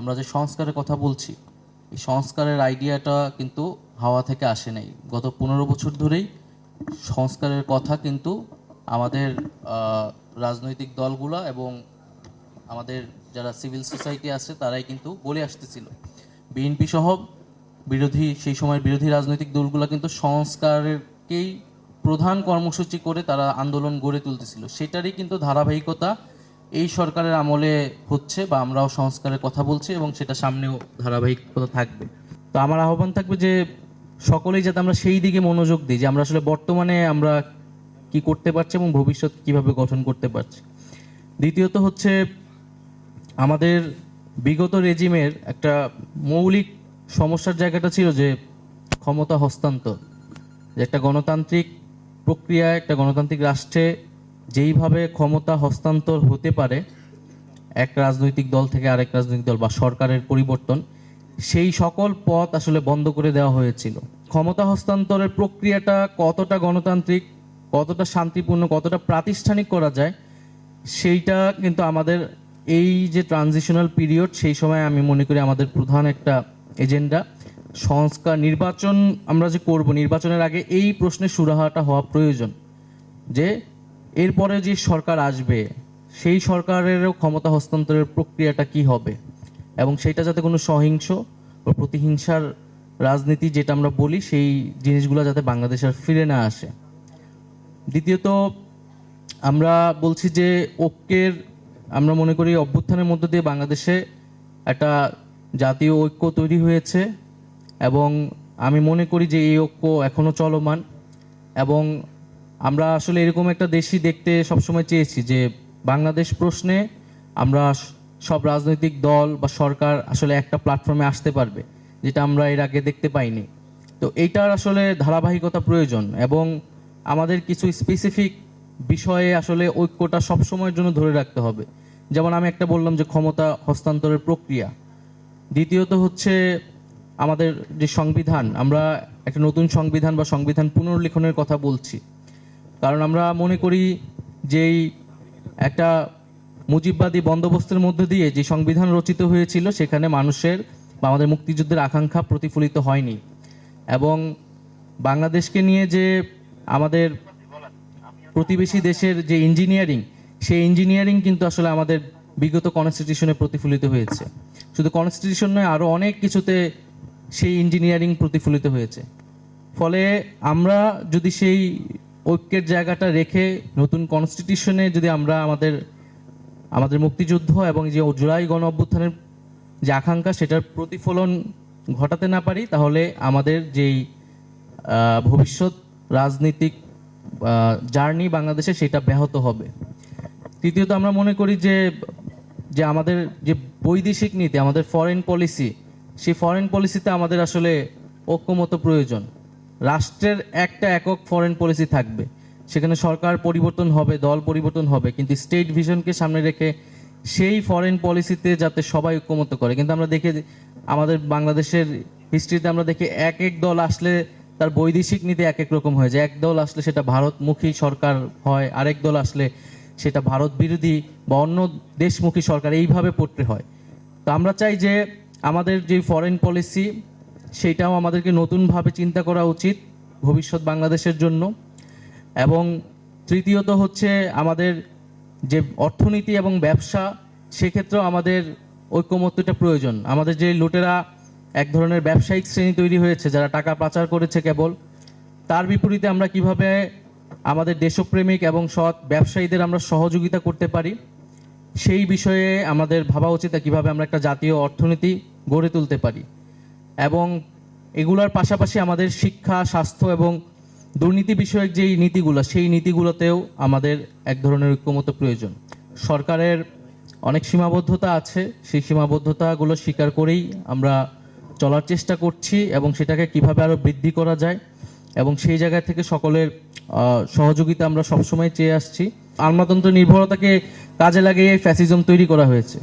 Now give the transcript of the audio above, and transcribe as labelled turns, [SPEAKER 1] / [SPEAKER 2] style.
[SPEAKER 1] আমরা যে সংস্কারের কথা বলছি, এই সংস্কারের আইডিয়াটা কিন্তু হাওয়া থেকে আসে নাই। গত 15 বছর ধরেই সংস্কারের কথা কিন্তু আমাদের রাজনৈতিক দলগুলো এবং আমাদের যারা সিভিল সোসাইটি আছে তারাই কিন্তু বলে আসতেছিল। বিএনপি সহ সেই সময়ের বিরোধী রাজনৈতিক দলগুলো কিন্তু সংস্কারকেই প্রধান কর্মসূচি করে তারা আন্দোলন গড়ে তুলতেছিল। সেটারই কিন্তু ধারাবাহিকতা এই সরকারের আমলে হচ্ছে, বা আমরাও সংস্কারের কথা বলছি এবং সেটা সামনেও ধারাবাহিকতা থাকবে। তো আমার আহ্বান থাকবে যে সকলেই যাতে আমরা সেই দিকে মনোযোগ দিই যে আমরা আসলে বর্তমানে আমরা কি করতে পারছি এবং ভবিষ্যৎ কিভাবে গঠন করতে পারছি। দ্বিতীয়ত হচ্ছে আমাদের বিগত রেজিমের একটা মৌলিক সমস্যার জায়গাটা ছিল যে ক্ষমতা হস্তান্তর, যে একটা গণতান্ত্রিক প্রক্রিয়া, একটা গণতান্ত্রিক রাষ্ট্রে যেইভাবে ক্ষমতা হস্তান্তর হতে পারে এক রাজনৈতিক দল থেকে আরেক রাজনৈতিক দল বা সরকারের পরিবর্তন, সেই সকল পথ আসলে বন্ধ করে দেওয়া হয়েছিল। ক্ষমতা হস্তান্তরের প্রক্রিয়াটা কতটা গণতান্ত্রিক, কতটা শান্তিপূর্ণ, কতটা প্রাতিষ্ঠানিক করা যায়, সেইটা কিন্তু আমাদের এই যে ট্রানজিশনাল পিরিয়ড, সেই সময় আমি মনে করি আমাদের প্রধান একটা এজেন্ডা সংস্কার। নির্বাচন আমরা যে করব, নির্বাচনের আগে এই প্রশ্নের সুরাহাটা হওয়া প্রয়োজন যে এরপরে যে সরকার আসবে সেই সরকারেরও ক্ষমতা হস্তান্তরের প্রক্রিয়াটা কি হবে, এবং সেইটা যাতে কোনো সহিংস বা প্রতিহিংসার রাজনীতি যেটা আমরা বলি সেই জিনিসগুলো যাতে বাংলাদেশ আর ফিরে না আসে। দ্বিতীয়ত আমরা বলছি যে ঐক্যের, আমরা মনে করি অভ্যুত্থানের মধ্য দিয়ে বাংলাদেশে একটা জাতীয় ঐক্য তৈরি হয়েছে এবং আমি মনে করি যে এই ঐক্য এখনো চলমান। এবং আমরা আসলে এরকম একটা দেশই দেখতে সবসময় চেয়েছি যে বাংলাদেশ প্রশ্নে আমরা সব রাজনৈতিক দল বা সরকার আসলে একটা প্ল্যাটফর্মে আসতে পারবে, যেটা আমরা এর আগে দেখতে পাইনি। তো এইটার আসলে ধারাবাহিকতা প্রয়োজন এবং আমাদের কিছু স্পেসিফিক বিষয়ে আসলে ঐক্যটা সবসময়ের জন্য ধরে রাখতে হবে। যেমন আমি একটা বললাম যে ক্ষমতা হস্তান্তরের প্রক্রিয়া। দ্বিতীয়ত হচ্ছে আমাদের যে সংবিধান, আমরা একটা নতুন সংবিধান বা সংবিধান পুনর্লিখনের কথা বলছি, কারণ আমরা মনে করি যেই একটা মুজিববাদী বন্দোবস্তের মধ্যে দিয়ে যে সংবিধান রচিত হয়েছিল সেখানে মানুষের বা আমাদের মুক্তিযুদ্ধের আকাঙ্ক্ষা প্রতিফলিত হয়নি। এবং বাংলাদেশকে নিয়ে যে আমাদের প্রতিবেশী দেশের যে ইঞ্জিনিয়ারিং, সেই ইঞ্জিনিয়ারিং কিন্তু আসলে আমাদের বিগত কনস্টিটিউশনে প্রতিফলিত হয়েছে। শুধু কনস্টিটিউশন নয়, আরও অনেক কিছুতে সেই ইঞ্জিনিয়ারিং প্রতিফলিত হয়েছে। ফলে আমরা যদি সেই ঐক্যের জায়গাটা রেখে নতুন কনস্টিটিউশনে যদি আমরা আমাদের মুক্তিযুদ্ধ এবং যে জুলাই গণ অভ্যুত্থানের যে আকাঙ্ক্ষা সেটার প্রতিফলন ঘটাতে না পারি, তাহলে আমাদের যেই ভবিষ্যৎ রাজনীতিক জার্নি বাংলাদেশে সেটা ব্যাহত হবে। তৃতীয়ত আমরা মনে করি যে আমাদের যে বৈদেশিক নীতি, আমাদের ফরেন পলিসি, সেই ফরেন পলিসিতে আমাদের আসলে ঐক্যমত প্রয়োজন। রাষ্ট্রের একটা একক ফরেন পলিসি থাকবে, সেখানে সরকার পরিবর্তন হবে, দল পরিবর্তন হবে, কিন্তু স্টেট ভিশনকে সামনে রেখে সেই ফরেন পলিসিতে যাতে সবাই ঐক্যমত করে। কিন্তু আমরা দেখি আমাদের বাংলাদেশের হিস্ট্রিতে আমরা দেখি এক এক দল আসলে তার বৈদেশিক নীতি এক এক রকম হয়ে যায়। এক দল আসলে সেটা ভারতমুখী সরকার হয়, আরেক দল আসলে সেটা ভারত বিরোধী বা অন্য দেশমুখী সরকার, এইভাবে পড়তে হয়। তো আমরা চাই যে আমাদের যে ফরেন পলিসি সেইটাও আমাদেরকে নতুনভাবে চিন্তা করা উচিত ভবিষ্যৎ বাংলাদেশের জন্য। এবং তৃতীয়ত হচ্ছে আমাদের যে অর্থনীতি এবং ব্যবসা, সেক্ষেত্রেও আমাদের ঐক্যমত্যটা প্রয়োজন। আমাদের যে লুটেরা এক ধরনের ব্যবসায়িক শ্রেণী তৈরি হয়েছে যারা টাকা পাচার করেছে কেবল, তার বিপরীতে আমরা কিভাবে আমাদের দেশপ্রেমিক এবং সৎ ব্যবসায়ীদের আমরা সহযোগিতা করতে পারি, সেই বিষয়ে আমাদের ভাবা উচিত, কিভাবে আমরা একটা জাতীয় অর্থনীতি গড়ে তুলতে পারি। এবং এগুলোর পাশাপাশি আমাদের শিক্ষা, স্বাস্থ্য এবং দুর্নীতি বিষয়ক যেই নীতিগুলো, সেই নীতিগুলোতেও আমাদের এক ধরনের ঐক্যমত প্রয়োজন। সরকারের অনেক সীমাবদ্ধতা আছে, সেই সীমাবদ্ধতাগুলো স্বীকার করেই আমরা চলার চেষ্টা করছি এবং সেটাকে কিভাবে আরও বৃদ্ধি করা যায় এবং সেই জায়গা থেকে সকলের সহযোগিতা আমরা সবসময় চেয়ে আসছি। আমলাতন্ত্র নির্ভরতাকে কাজে লাগিয়ে ফ্যাসিজম তৈরি করা হয়েছে।